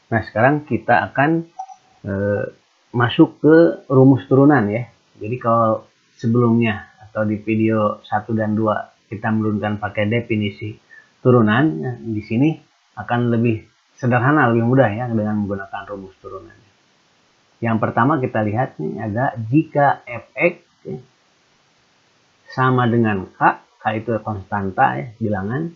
Nah, sekarang kita akan masuk ke rumus turunan ya. Jadi kalau sebelumnya atau di video 1 dan 2 kita menurunkan pakai definisi turunan, nah, di sini akan lebih sederhana, lebih mudah ya dengan menggunakan rumus turunan. Yang pertama kita lihat nih ada jika fx ya, sama dengan k itu konstanta ya, bilangan,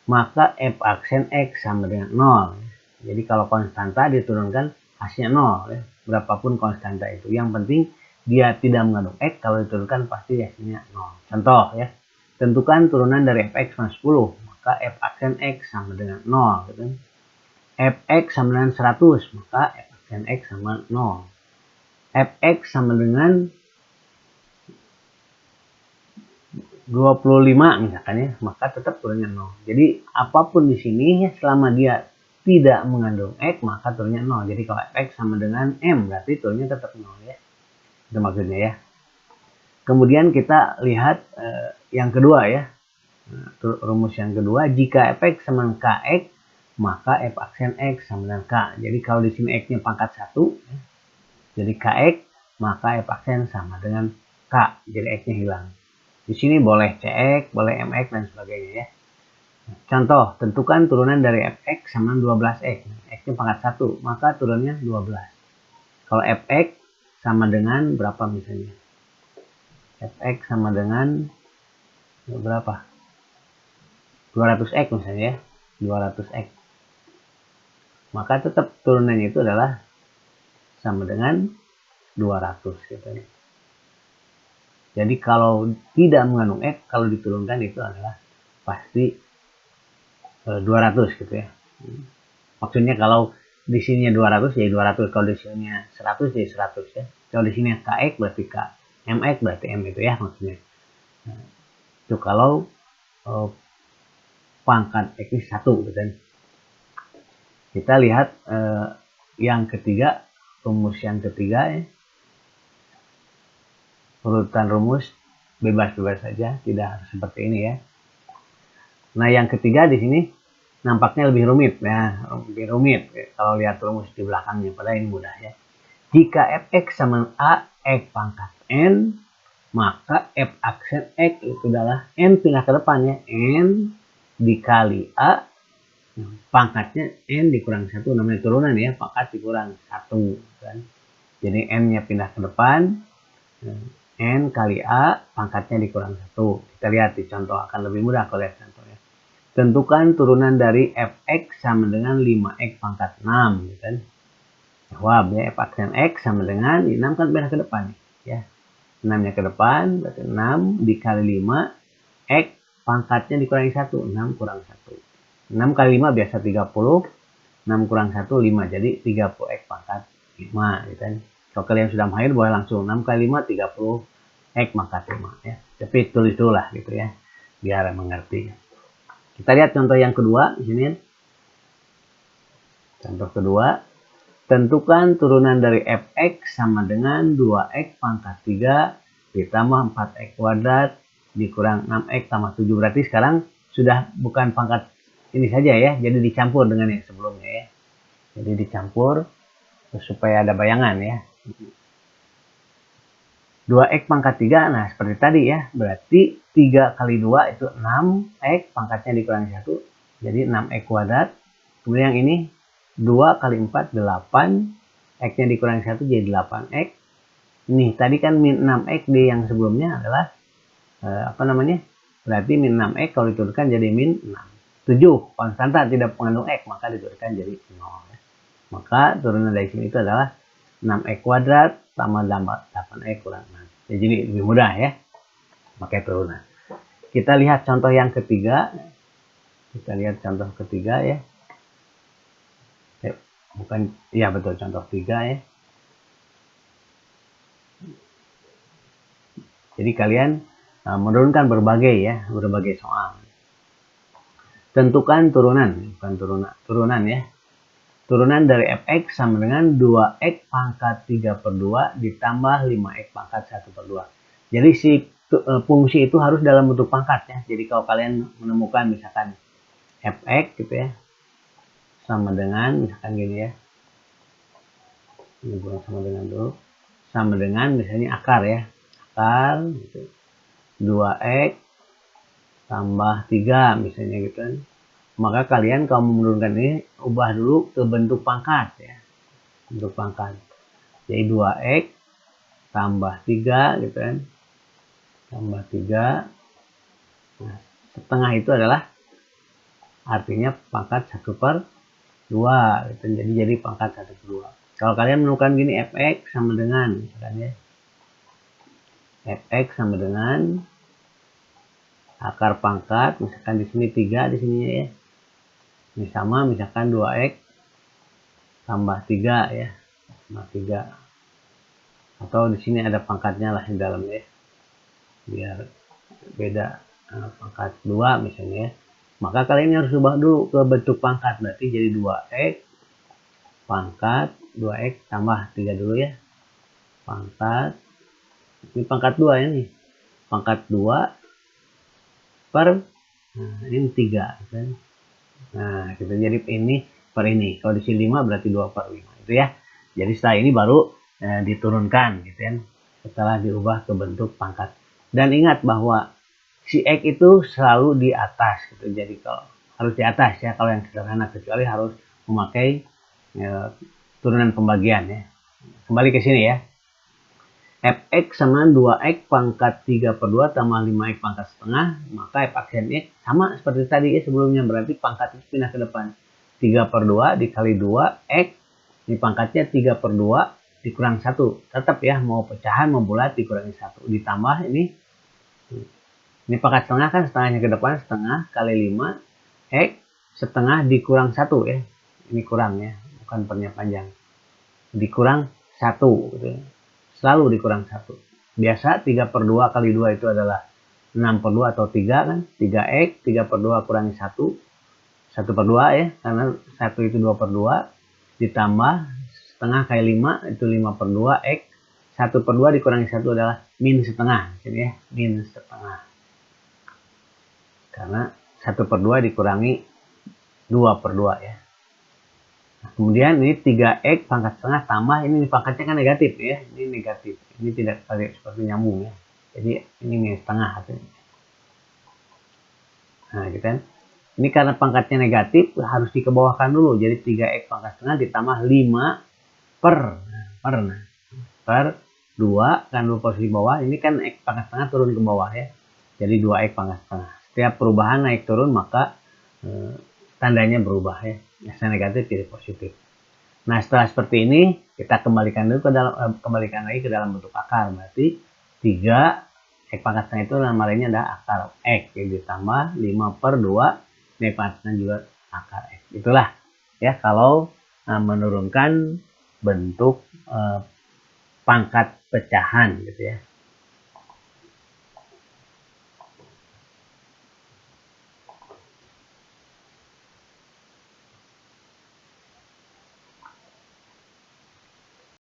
maka f aksen x sama dengan 0. Jadi kalau konstanta diturunkan hasilnya 0 ya, berapapun konstanta itu. Yang penting dia tidak mengandung x, kalau diturunkan pasti hasilnya 0. Contoh ya, tentukan turunan dari fx sama 10, maka f aksen x sama dengan 0 gitu. Fx sama dengan 100, maka f aksen x sama 0. Fx sama dengan 25 misalkan ya, maka tetap turunnya 0. Jadi apapun di sini ya, selama dia tidak mengandung x maka turunnya 0. Jadi kalau fx sama dengan m berarti turunnya tetap 0 ya. Itu maksudnya ya. Kemudian kita lihat yang kedua ya. Rumus yang kedua, jika fx sama dengan kx maka f aksen x sama dengan k. Jadi kalau di sini x-nya pangkat 1 ya, jadi kx maka f aksen sama dengan k. Jadi x-nya hilang. Di sini boleh cx, boleh mx dan sebagainya ya. Contoh, tentukan turunan dari fx sama 12x. X-nya pangkat 1, maka turunnya 12. Kalau fx sama dengan berapa misalnya? Fx sama dengan berapa? 200x misalnya ya. 200x. Maka tetap turunannya itu adalah sama dengan 200 gitu ya. Jadi kalau tidak mengandung x, kalau diturunkan itu adalah pasti 200 gitu ya. Maksudnya kalau di sini 200 jadi 200, kalau di sini 100 jadi 100 ya. Kalau di sini kx berarti k, mx berarti m itu ya maksudnya. Nah, itu kalau pangkat x 1 gitu kan. Kita lihat yang ketiga, rumus yang ketiga ya. Urutan rumus bebas-bebas saja, tidak harus seperti ini ya. Nah, yang ketiga di sini nampaknya lebih rumit ya, lebih rumit kalau lihat rumus di belakangnya, padahal ini mudah ya. Jika fx sama a x pangkat n, maka f aksen x itu adalah n pindah ke depannya, n dikali a pangkatnya n dikurang 1, namanya turunan ya, pangkat dikurang 1 kan. Jadi n-nya pindah ke depan, n kali a pangkatnya dikurang 1. Kita lihat di contoh, akan lebih mudah kalau lihat contohnya. Tentukan turunan dari fx sama dengan 5x pangkat 6 gitu kan. Jawab ya, f aksen x sama dengan 6 kan pindah ke depan ya. 6-nya ke depan berarti 6 dikali 5 x pangkatnya dikurangi 1, 6 kurang 1. 6 kali 5 biasa 30, 6 kurang 1 5, jadi 30x pangkat 5 gitu kan. Kalau kalian sudah mahir boleh langsung 6 kali 5 30x pangkat 5 ya. Tapi tulis dulu lah gitu ya, biar mengerti. Kita lihat contoh yang kedua di sini. Contoh kedua, tentukan turunan dari fx sama dengan 2x pangkat 3 ditambah 4x kuadrat dikurang 6x tambah 7. Berarti sekarang sudah bukan pangkat ini saja ya, jadi dicampur dengan yang sebelumnya ya. Jadi dicampur supaya ada bayangan ya. 2x pangkat 3, nah seperti tadi ya, berarti 3 kali 2 itu 6x, pangkatnya dikurangi 1, jadi 6x kuadrat. Kemudian yang ini 2 kali 4, 8, x-nya dikurangi 1 jadi 8x. Ini tadi kan min 6x di yang sebelumnya adalah, berarti min 6x kalau diturunkan jadi min 6. 7, konstanta tidak mengandung x, maka diturunkan jadi 0. Maka turunan dari sini itu adalah 6x kuadrat tambah 8x kurang 6. Ya, jadi lebih mudah ya pakai turunan. Kita lihat contoh yang ketiga. Kita lihat contoh ketiga ya. Bukan, ya betul, contoh 3 ya. Jadi kalian menurunkan berbagai soal. Tentukan turunan, bukan turunan ya. Turunan dari fx sama dengan 2x pangkat 3 per 2 ditambah 5x pangkat 1 per 2. Jadi si fungsi itu harus dalam bentuk pangkat ya. Jadi kalau kalian menemukan misalkan fx gitu ya, sama dengan, misalkan gini ya, ini buang sama dengan dulu, sama dengan misalnya akar ya, akar gitu. 2x tambah 3 misalnya gitu kan. Maka kalian kalau menurunkan ini ubah dulu ke bentuk pangkat ya, bentuk pangkat. Jadi 2x tambah 3 gitu kan, tambah 3. Nah, setengah itu adalah artinya pangkat 1/2 gitu. Jadi pangkat 1/2. Kalau kalian menemukan gini, fx sama dengan misalkan ya, fx sama dengan akar pangkat, misalkan di sini 3 di sini ya. Ini sama misalkan 2x tambah 3 ya, tambah 3. Atau di sini ada pangkatnya lah di dalam ya. Biar beda, pangkat 2 misalnya ya. Maka kalian harus ubah dulu ke bentuk pangkat, berarti jadi 2x pangkat 2x tambah 3 dulu ya. Pangkat, ini pangkat 2 ya nih. Pangkat 2 per, nah ini 3 kan. Nah, kita jadi ini per ini. Kalau di sini 5 berarti 2/5 itu ya. Jadi setelah ini baru diturunkan gitu kan. Setelah diubah ke bentuk pangkat. Dan ingat bahwa si X itu selalu di atas gitu. Jadi kalau harus di atas ya kalau yang sederhana, kecuali harus memakai turunan pembagian ya. Kembali ke sini ya. Fx sama 2x pangkat 3/2 tambah 5x pangkat setengah, maka f aksen x sama seperti tadi ya sebelumnya, berarti pangkat itu pindah ke depan. 3/2 dikali 2 x, ini pangkatnya 3/2 dikurang 1, tetap ya mau pecahan mau bulat dikurangi 1, ditambah ini pangkat setengah kan, setengahnya ke depan, setengah kali 5 x setengah dikurang 1 ya, ini kurang ya, bukan pernya panjang, dikurang 1 gitu ya. Selalu dikurang 1. Biasa 3/2 kali 2 itu adalah 6/2 atau 3 kan. 3x, 3/2 kurangi 1. 1/2 ya. Karena 1 itu 2/2. Ditambah setengah kali 5 itu 5/2 x. 1/2 dikurangi 1 adalah min setengah. Jadi ya, min setengah. Karena 1/2 dikurangi 2/2 ya. Nah, kemudian ini 3x pangkat setengah tambah, ini pangkatnya kan negatif ya, ini negatif, ini tidak seperti nyambung ya, jadi ini minus setengah artinya. Nah gitu kan, ini karena pangkatnya negatif harus dikebawahkan dulu, jadi 3x pangkat setengah ditambah 5 per 2 kan 2 posisi bawah, ini kan x pangkat setengah turun ke bawah ya, jadi 2x pangkat setengah. Setiap perubahan naik turun maka tandanya berubah ya, biasanya negatif jadi positif. Nah setelah seperti ini kita kembalikan dulu ke dalam, kembalikan lagi ke dalam bentuk akar, berarti 3 x pangkat setengah itu nama lainnya adalah akar x ya, ditambah 5/2 x pangkat setengah juga akar x. Itulah ya kalau menurunkan bentuk pangkat pecahan gitu ya.